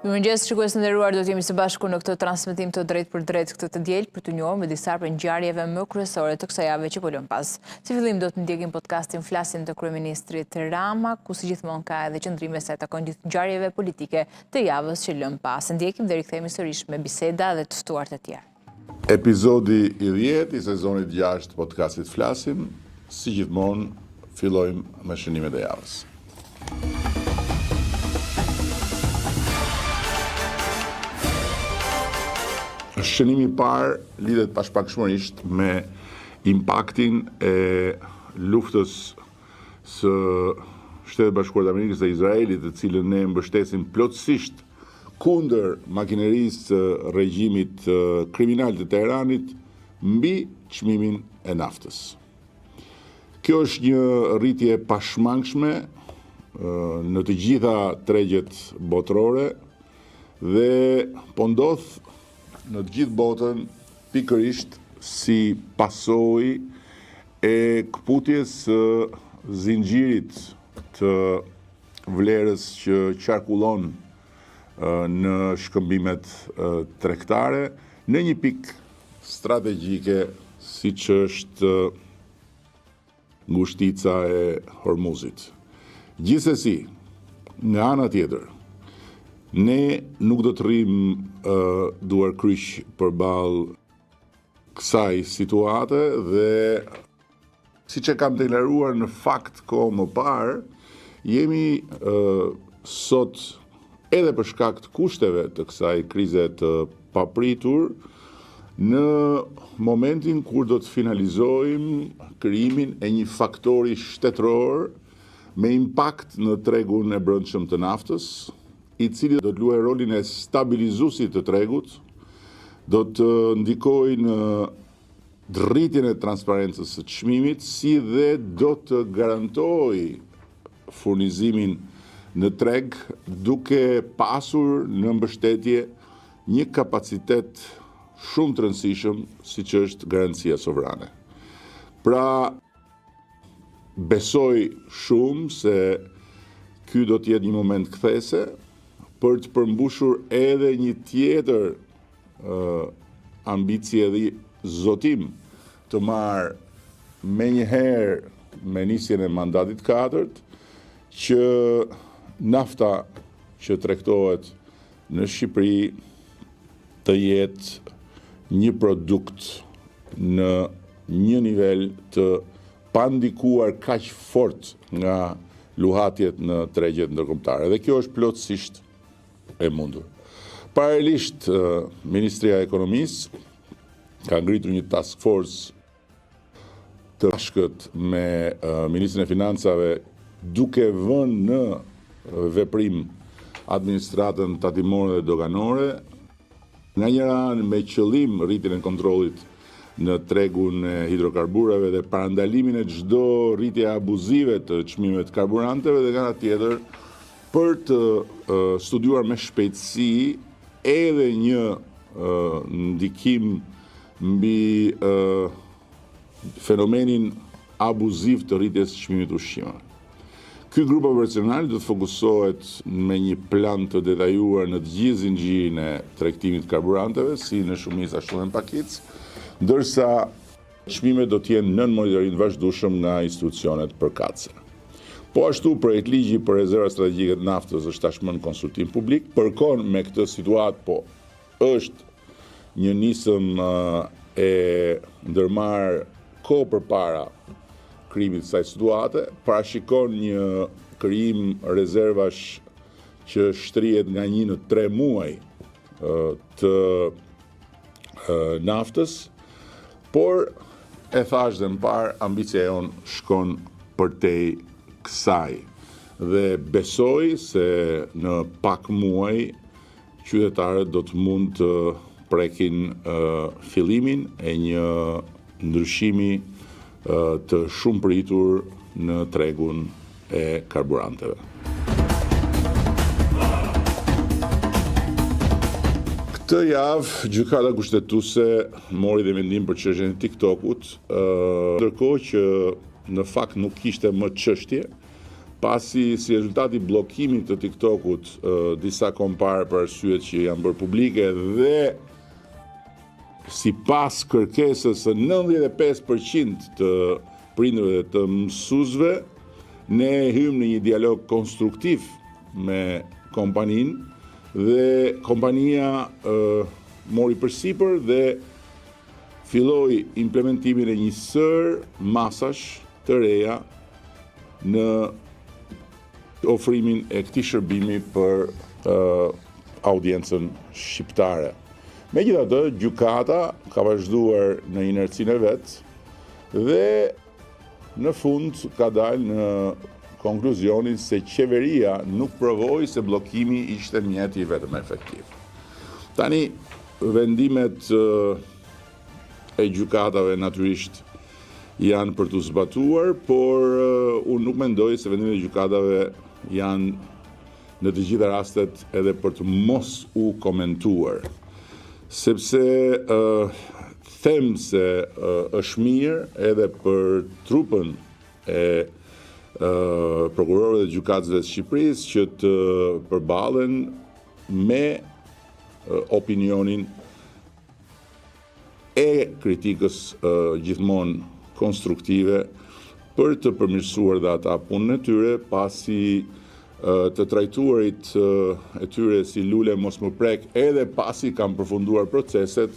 Mirëmëngjes, shikues të nderuar, do të jemi së bashku në këtë transmetim të drejtë për drejtë këtë të diel për të njohur me disa prej ngjarjeve më kryesore të kësaj jave që po lëm pas. Si fillim do të ndjekim podcastin Flasim të kryeministrit Rama, ku si gjithmonë ka edhe qëndrime sa takon gjithë ngjarjeve politike të javës që lëm pas. Ndjekim dhe rikthehemi sërish me biseda dhe të ftuar të tjerë. Epizodi i 10 i sezonit 6 të podcastit Flasim, si gjithmonë fillojmë me shënimet e javës. Shënimi i parë lidhet pashpakshmërisht me impaktin e luftës së Shtetet Bashkuara të Amerikës dhe Izraelit, të cilën ne mbështesim plotësisht kundër makinerisë së regjimit kriminal të Teheranit mbi çmimin e naftës. Kjo është një rritje pashmangshme në të gjitha tregjet botërore dhe po ndodh në të gjithë botën pikërisht si pasojë e kputjes së zinxhirit të vlerës që qarkullon në shkëmbimet tregtare në një pikë strategjike siç është ngushtica e Hormuzit. Gjithsesi, nga ana tjetër, ne nuk do të rrim duar kryq përballë kësaj situate dhe siç e kam deklaruar në fakt kohë më parë, jemi sot edhe për shkak të kushteve të kësaj krize të papritur në momentin kur do të finalizojmë krijimin e një faktori shtetëror me impakt në tregun e brendshëm të naftës, i cili do të luajë rolin e stabilizuesit të tregut, do të ndikojë në rritjen e transparencës së çmimit, si dhe do të garantojë furnizimin në treg duke pasur në mbështetje një kapacitet shumë të rëndësishëm siç është garancia sovrane. Pra, besoj shumë se ky do të jetë një moment kthese për të përmbushur edhe një tjetër ambicie dhe zotim të marrë menjëherë me nisjen e mandatit 4 që nafta që tregtohet në Shqipëri të jetë një produkt në një nivel të pandikuar kaq fort nga luhatjet në tregjet ndërkombëtare. Dhe kjo është plotësisht e mundur. Paralelisht, Ministria e Ekonomisë ka ngritur një task force të bashkët me Ministrin e Financave duke vënë në veprim administratën tatimore dhe doganore, nga njëra anë me qëllim rritjen e kontrollit në tregun e hidrokarburave dhe parandalimin e çdo rritje abuzive të çmimeve të karburanteve, dhe nga ana tjetër për të studiuar me shpejtësi edhe një ndikim mbi fenomenin abuziv të rritjes së çmimit të ushqimeve. Ky grup operacional do të fokusohet me një plan të detajuar në të gjithë zinxhirin e tregtimit të karburanteve, si në shumicë ashtu edhe në pakicë, ndërsa çmimet do të jenë nën monitorim vazhdueshëm nga institucionet përkatëse. Po ashtu, projektligji për rezerva strategjike të naftës është tashmë në konsultim publik. Përkon me këtë situatë, po është një nisëm e ndërmarrë kohë përpara krijimit të kësaj situate, parashikon një krijim rezervash që shtrihet nga 1 në 3 muaj të naftës, por e thash dhe më parë, ambicia jonë shkon përtej kësaj dhe besoj se në pak muaj qytetarët do të mund të prekin fillimin e një ndryshimi të shumë pritur në tregun e karburanteve. Këtë javë, gjykata kushtetuese mori dhe mendim për çështjen e TikTokut, ndërkohë që në fakt nuk kishte më çështje, pasi si rezultati bllokimit të TikTokut, disa komparë për arsyet që janë bërë publike dhe sipas kërkesës së 95% të prindërve dhe të mësuesve, ne hym në një dialog konstruktiv me kompaninë dhe kompania mori përsipër dhe filloi implementimin e një sër masash të reja në ofrimin e këtij shërbimi për audiencën shqiptare. Megjithatë, gjykata ka vazhduar në inercinë e vet dhe në fund ka dalë në konkluzionin se qeveria nuk provoi se bllokimi ishte mjeti vetëm efektiv. Tani, vendimet e gjykatave natyrisht janë për të zbatuar, por unë nuk mendoj se vendimet e gjykatave janë në të gjitha rastet edhe për të mos u komentuar. Sepse them se është mirë edhe për trupën e prokurorëve dhe gjykatësve të Shqipërisë që të përballen me opinionin e kritikës gjithmonë konstruktive për të përmirësuar dhe ata punën e tyre, pasi të trajtuarit e tyre si lule mos më prek edhe pasi kanë përfunduar proceset